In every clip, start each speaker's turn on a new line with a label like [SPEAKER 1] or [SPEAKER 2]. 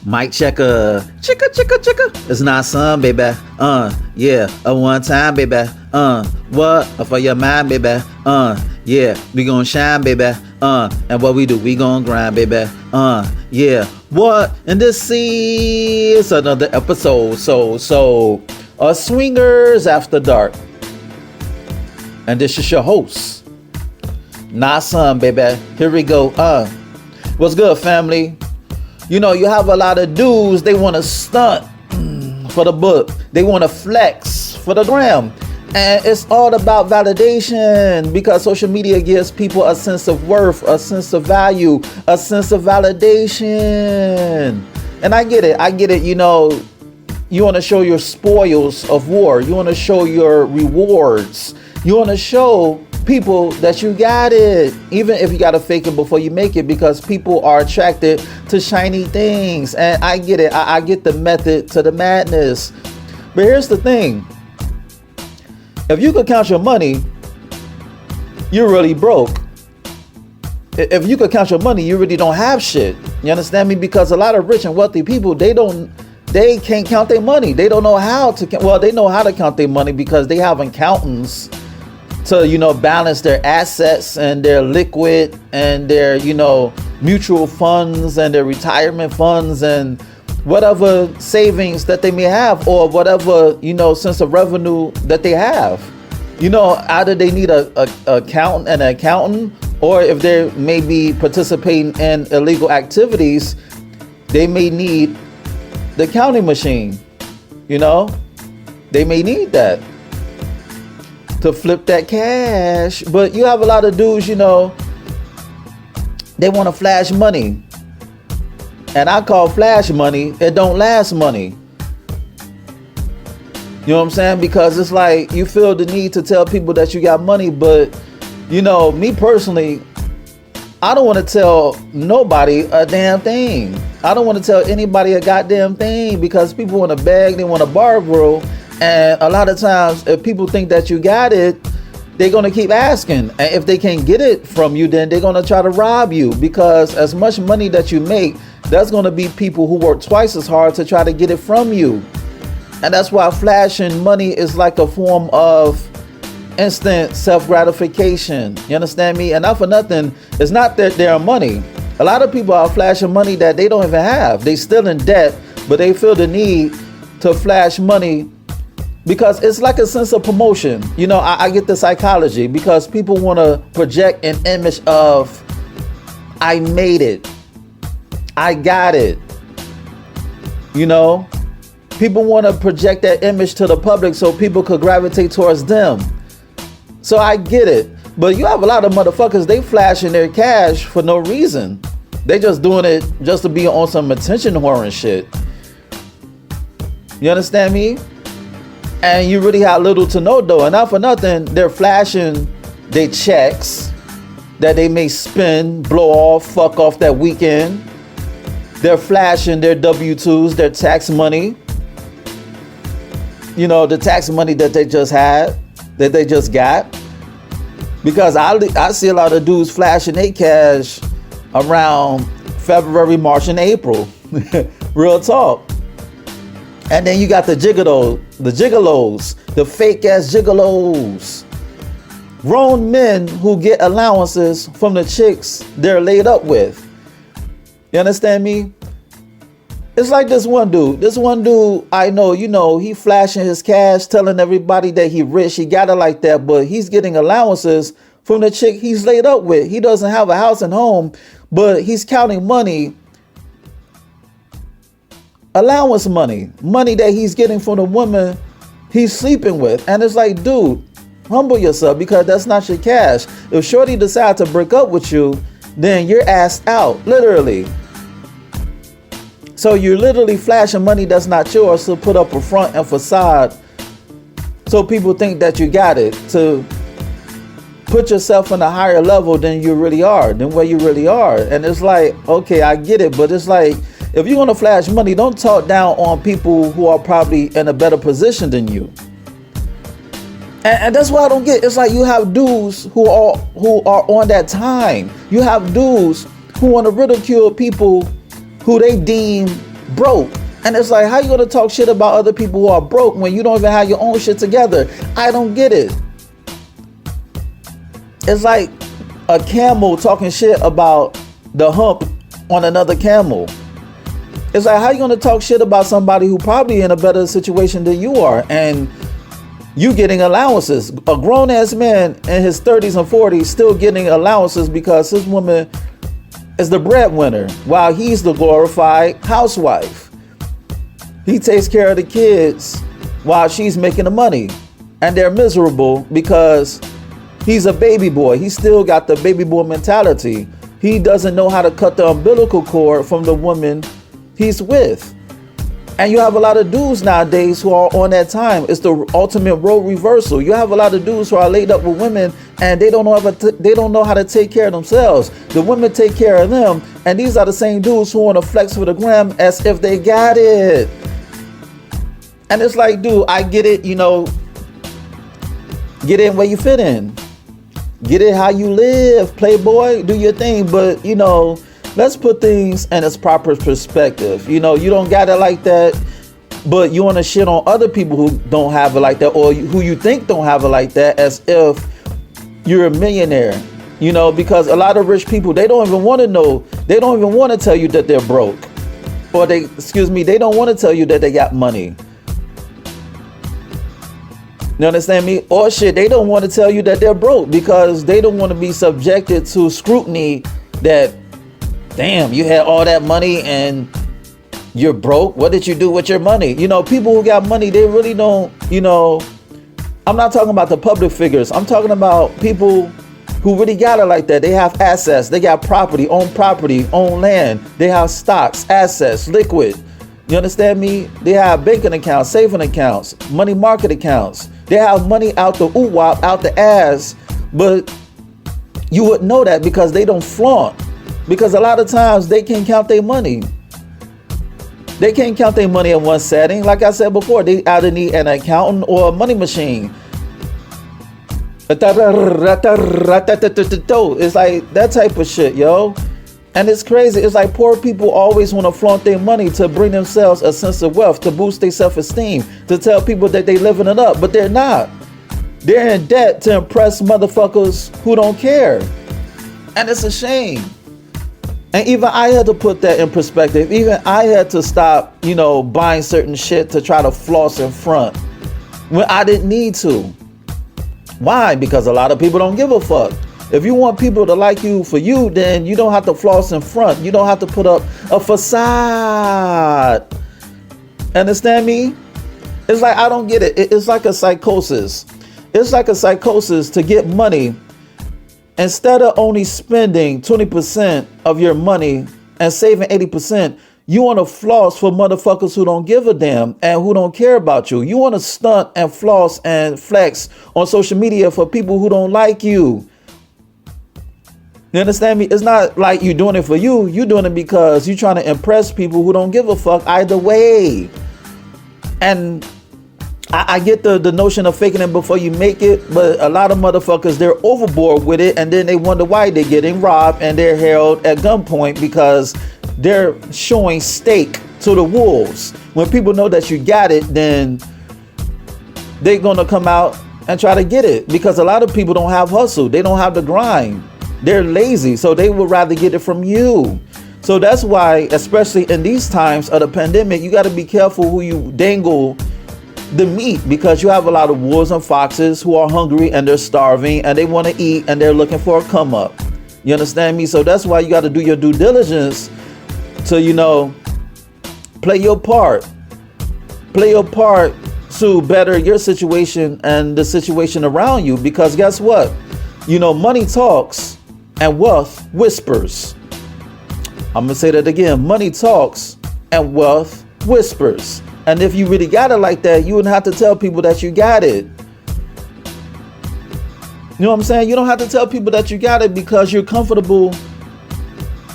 [SPEAKER 1] Mic checker, chicka, chicka, chicka. It's not some, baby. Yeah, a one time, baby. What? For your mind, baby. Yeah, we gon' shine, baby. And what we do, we gon' grind, baby. Yeah, what? And this is another episode. So, Swingers After Dark. And this is your host, not some, baby. Here we go. What's good, family? You know, you have a lot of dudes, they want to stunt for the book. They want to flex for the gram. And it's all about validation, because social media gives people a sense of worth, a sense of value, a sense of validation. And I get it. You know, you want to show your spoils of war. You want to show your rewards. You want to show people that you got it, even if you got to fake it before you make it, because people are attracted to shiny things. And I get it. I get the method to the madness. But here's the thing. If you could count your money, you're really broke. If you could count your money, you really don't have shit. You understand me? Because a lot of rich and wealthy people, they can't count their money. They don't know how to they know how to count their money because they have accountants to, you know, balance their assets and their liquid and their, you know, mutual funds and their retirement funds and whatever savings that they may have, or whatever, you know, sense of revenue that they have. You know, either they need an accountant, or if they may be participating in illegal activities, they may need the counting machine. You know, they may need that to flip that cash. But you have a lot of dudes, you know, they want to flash money. And I call flash money, it don't last money. You know what I'm saying? Because it's like you feel the need to tell people that you got money. But, you know, me personally, I don't want to tell nobody a damn thing. I don't want to tell anybody a goddamn thing, because people want to beg, they want to borrow. And a lot of times, if people think that you got it, they're going to keep asking. And if they can't get it from you, then they're going to try to rob you. Because as much money that you make, there's going to be people who work twice as hard to try to get it from you. And that's why flashing money is like a form of instant self-gratification. You understand me? And not for nothing, it's not that they're money. A lot of people are flashing money that they don't even have. They still in debt, but they feel the need to flash money because it's like a sense of promotion. You know, I get the psychology, because people want to project an image of, I made it, I got it. You know, people want to project that image to the public so people could gravitate towards them. So I get it. But you have a lot of motherfuckers, they flashing their cash for no reason. They just doing it just to be on some attention whoring shit. You understand me? And you really have little to no dough. And not for nothing, they're flashing their checks that they may spend, blow off, fuck off that weekend. They're flashing their W-2s, their tax money. You know, the tax money that they just had, that they just got. Because I see a lot of dudes flashing their cash around February, March, and April. Real talk. And then you got the gigolos, the fake ass gigolos. Grown men who get allowances from the chicks they're laid up with. You understand me? It's like this one dude I know, you know, he flashing his cash, telling everybody that he rich, he got it like that, but he's getting allowances from the chick he's laid up with. He doesn't have a house and home, but he's counting money, allowance money that he's getting from the woman he's sleeping with. And it's like, dude, humble yourself, because that's not your cash. If shorty decides to break up with you, then you're asked out, literally. So you're literally flashing money that's not yours to put up a front and facade so people think that you got it, to put yourself on a higher level than you really are, than where you really are. And it's like, okay, I get it, but it's like, if you're going to flash money, don't talk down on people who are probably in a better position than you. And that's why I don't get. It's like you have dudes who are on that time. You have dudes who want to ridicule people who they deem broke. And it's like, how you gonna talk shit about other people who are broke when you don't even have your own shit together? I don't get it. It's like a camel talking shit about the hump on another camel. It's like, how you gonna talk shit about somebody who probably in a better situation than you are, and you getting allowances? A grown ass man in his 30s and 40s still getting allowances because his woman is the breadwinner while he's the glorified housewife. He takes care of the kids while she's making the money, and they're miserable because he's a baby boy. He still got the baby boy mentality. He doesn't know how to cut the umbilical cord from the woman he's with. And you have a lot of dudes nowadays who are on that time. It's the ultimate role reversal. You have a lot of dudes who are laid up with women and they don't know how to take care of themselves. The women take care of them, and these are the same dudes who want to flex for the gram as if they got it. And it's like, dude, I get it, get in where you fit in. Get it how you live, playboy, do your thing. But, let's put things in its proper perspective. You don't got it like that, but you want to shit on other people who don't have it like that, or who you think don't have it like that, as if you're a millionaire. Because a lot of rich people, they don't even want to know. They don't even want to tell you that they're broke, or they don't want to tell you that they got money. You understand me? Or shit, they don't want to tell you that they're broke because they don't want to be subjected to scrutiny that, damn, you had all that money and you're broke. What did you do with your money? People who got money, they really don't, I'm not talking about the public figures. I'm talking about people who really got it like that. They have assets. They got property, own land. They have stocks, assets, liquid. You understand me? They have banking accounts, saving accounts, money market accounts. They have money out the ooh-wop, out the ass. But you wouldn't know that because they don't flaunt. Because a lot of times they can't count their money. They can't count their money in one setting. Like I said before, they either need an accountant or a money machine. It's like that type of shit, yo. And it's crazy. It's like poor people always want to flaunt their money to bring themselves a sense of wealth, to boost their self-esteem, to tell people that they living it up, but they're not. They're in debt to impress motherfuckers who don't care. And it's a shame. And even I had to put that in perspective. Even I had to stop, buying certain shit to try to floss in front when I didn't need to. Why? Because a lot of people don't give a fuck. If you want people to like you for you, then you don't have to floss in front. You don't have to put up a facade. Understand me? It's like, I don't get it. It's like a psychosis. It's like a psychosis to get money. Instead of only spending 20% of your money and saving 80%, you want to floss for motherfuckers who don't give a damn and who don't care about you. You want to stunt and floss and flex on social media for people who don't like you. You understand me? It's not like you're doing it for you. You're doing it because you're trying to impress people who don't give a fuck either way. And I get the notion of faking it before you make it, but a lot of motherfuckers, they're overboard with it, and then they wonder why they're getting robbed and they're held at gunpoint because they're showing stake to the wolves. When people know that you got it, then they're gonna come out and try to get it, because a lot of people don't have hustle. They don't have the grind. They're lazy, so they would rather get it from you. So that's why, especially in these times of the pandemic, you got to be careful who you dangle the meat, because you have a lot of wolves and foxes who are hungry and they're starving and they want to eat and they're looking for a come up. You understand me? So that's why you got to do your due diligence to, play your part. Play your part to better your situation and the situation around you, because guess what? Money talks and wealth whispers. I'm gonna say that again. Money talks and wealth whispers. And if you really got it like that, you wouldn't have to tell people that you got it. You know what I'm saying? You don't have to tell people that you got it because you're comfortable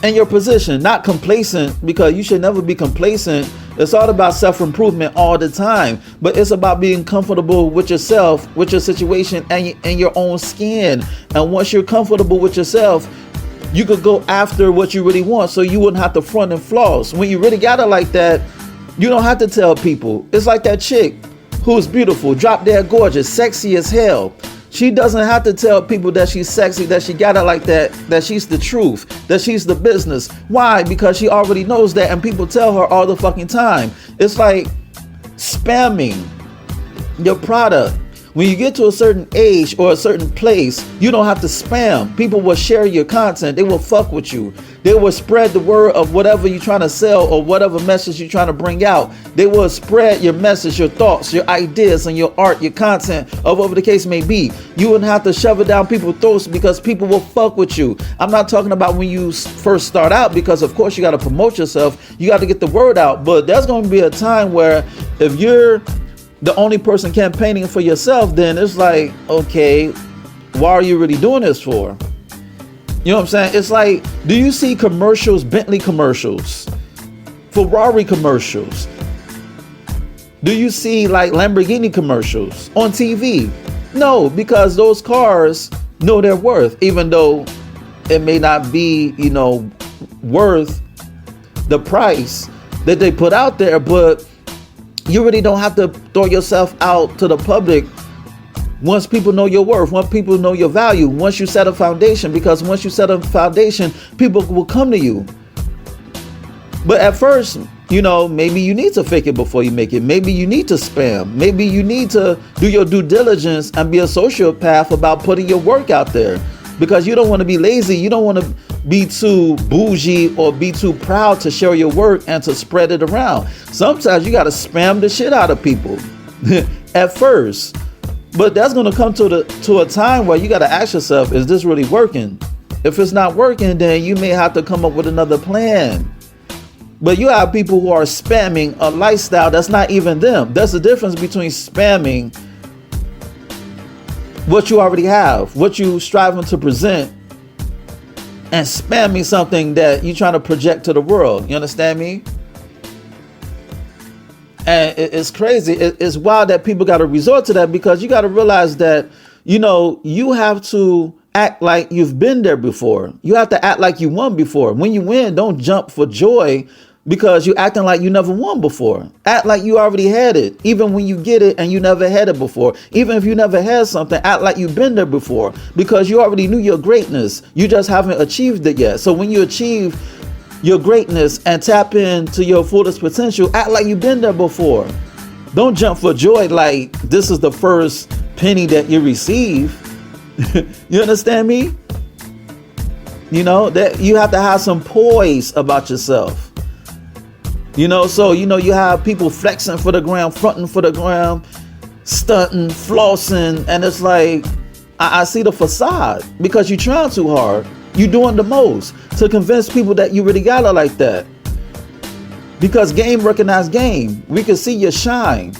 [SPEAKER 1] in your position, not complacent, because you should never be complacent. It's all about self-improvement all the time, but it's about being comfortable with yourself, with your situation, and in your own skin. And once you're comfortable with yourself, you could go after what you really want, so you wouldn't have to front and floss. When you really got it like that, You don't have to tell people. It's like that chick who's beautiful, drop dead gorgeous, sexy as hell. She doesn't have to tell people that she's sexy, that she got it like that, that she's the truth, that she's the business. Why? Because she already knows that, and people tell her all the fucking time. It's like spamming your product. When you get to a certain age or a certain place, you don't have to spam. People will share your content. They will fuck with you. They will spread the word of whatever you're trying to sell or whatever message you're trying to bring out. They will spread your message, your thoughts, your ideas, and your art, your content, or whatever the case may be. You wouldn't have to shove it down people's throats because people will fuck with you. I'm not talking about when you first start out, because of course you got to promote yourself. You got to get the word out. But there's going to be a time where if you're the only person campaigning for yourself, then it's like, okay, why are you really doing this for? You know what I'm saying? It's like, do you see commercials, Bentley commercials, Ferrari commercials? Do you see like Lamborghini commercials on TV? No, because those cars know their worth, even though it may not be, worth the price that they put out there, but you really don't have to throw yourself out to the public once people know your worth, once people know your value, once you set a foundation, because once you set a foundation, people will come to you. But at first, maybe you need to fake it before you make it. Maybe you need to spam. Maybe you need to do your due diligence and be a sociopath about putting your work out there, because you don't want to be lazy. You don't want to be too bougie or be too proud to share your work and to spread it around. Sometimes you got to spam the shit out of people at first. But that's going to come to a time where you got to ask yourself, is this really working? If it's not working, then you may have to come up with another plan. But you have people who are spamming a lifestyle that's not even them. There's a difference between spamming what you already have, what you striving to present, and spamming something that you're trying to project to the world. You understand me? And it's crazy. It's wild that people got to resort to that, because you got to realize that, you have to act like you've been there before. You have to act like you won before. When you win, don't jump for joy because you're acting like you never won before. Act like you already had it, even when you get it and you never had it before. Even if you never had something, act like you've been there before, because you already knew your greatness. You just haven't achieved it yet. So when you achieve your greatness and tap into your fullest potential, act like you've been there before. Don't jump for joy like this is the first penny that you receive. You understand me? That you have to have some poise about yourself. So you have people flexing for the gram, fronting for the gram, stunting, flossing, and it's like I see the facade, because you're trying too hard. You're doing the most to convince people that you really got it like that. Because game recognize game. We can see your shine.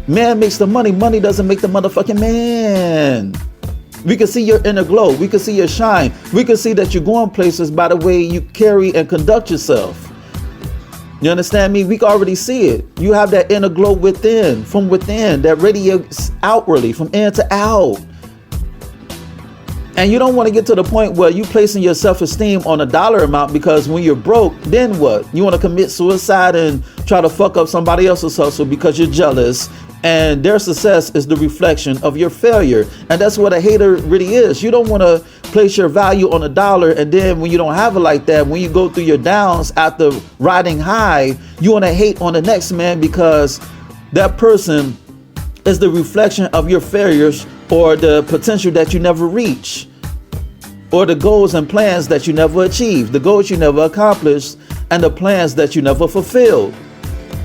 [SPEAKER 1] Man makes the money. Money doesn't make the motherfucking man. We can see your inner glow. We can see your shine. We can see that you're going places by the way you carry and conduct yourself. You understand me? We can already see it. You have that inner glow within, from within, that radiates outwardly, from in to out. And you don't want to get to the point where you placing your self-esteem on a dollar amount, because when you're broke, then what? You want to commit suicide and try to fuck up somebody else's hustle because you're jealous, and their success is the reflection of your failure. And that's what a hater really is. You don't want to place your value on a dollar, and then when you don't have it like that, when you go through your downs after riding high, you want to hate on the next man, because that person is the reflection of your failures, or the potential that you never reach, or the goals and plans that you never achieved, the goals you never accomplished, and the plans that you never fulfilled.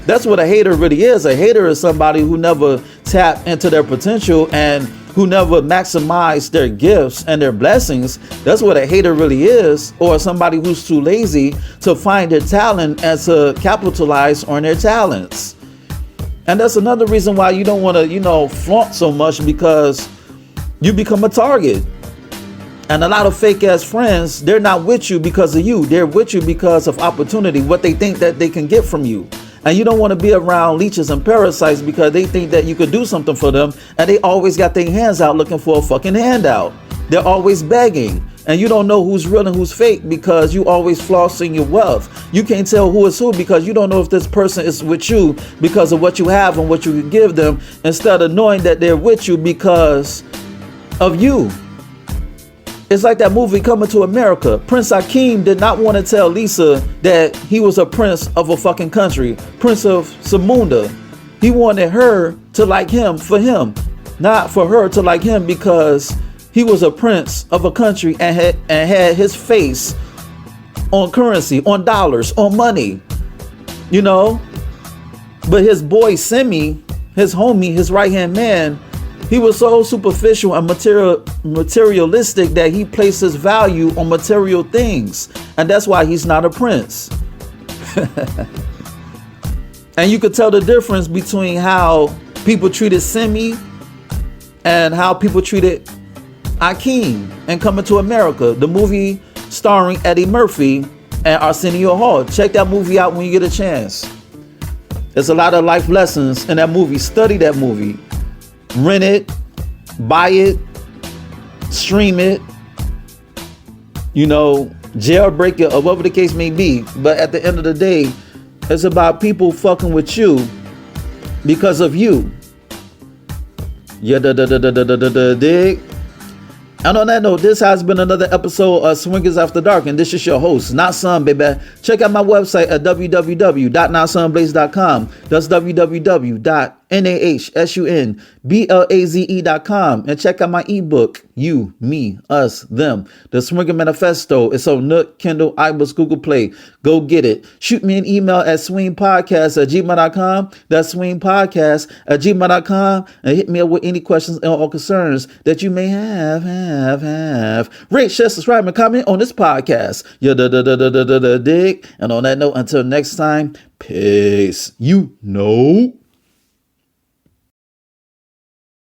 [SPEAKER 1] That's what a hater really is. A hater is somebody who never tapped into their potential and who never maximized their gifts and their blessings. That's what a hater really is. Or somebody who's too lazy to find their talent and to capitalize on their talents. And that's another reason why you don't want to, flaunt so much, because you become a target. And a lot of fake ass friends, they're not with you because of you. They're with you because of opportunity, what they think that they can get from you. And you don't want to be around leeches and parasites, because they think that you could do something for them, and they always got their hands out looking for a fucking handout. They're always begging. And you don't know who's real and who's fake because you always flossing your wealth. You can't tell who is who because you don't know if this person is with you because of what you have and what you can give them, instead of knowing that they're with you because of you. It's like that movie Coming to America. Prince Hakeem did not want to tell Lisa that he was a prince of a fucking country, Prince of Samunda. He wanted her to like him for him, not for her to like him because he was a prince of a country and had his face on currency, on dollars, on money, you know. But his boy Simi, his homie, his right-hand man, he was so superficial and materialistic that he places value on material things. And that's why he's not a prince. And you could tell the difference between how people treated Simi and how people treated Akeem in Coming to America, the movie starring Eddie Murphy and Arsenio Hall. Check that movie out when you get a chance. There's a lot of life lessons in that movie. Study that movie. Rent it, buy it, stream it, you know, jailbreak it, or whatever the case may be. But at the end of the day, it's about people fucking with you because of you. Yeah, dig. And on that note, this has been another episode of Swingers After Dark, and this is your host, Not Son, baby. Check out my website at www.notsonblaze.com. That's www.nahsunblaze.com. And check out my ebook, You, Me, Us, Them, The Swinger Manifesto. It's on Nook, Kindle, iBooks, Google Play. Go get it. Shoot me an email at swingpodcast@gmail.com. That's swingpodcast@gmail.com. And hit me up with any questions or concerns that you may have. Rate, share, subscribe, and comment on this podcast. Yeah, dig. And on that note, until next time, peace. You know.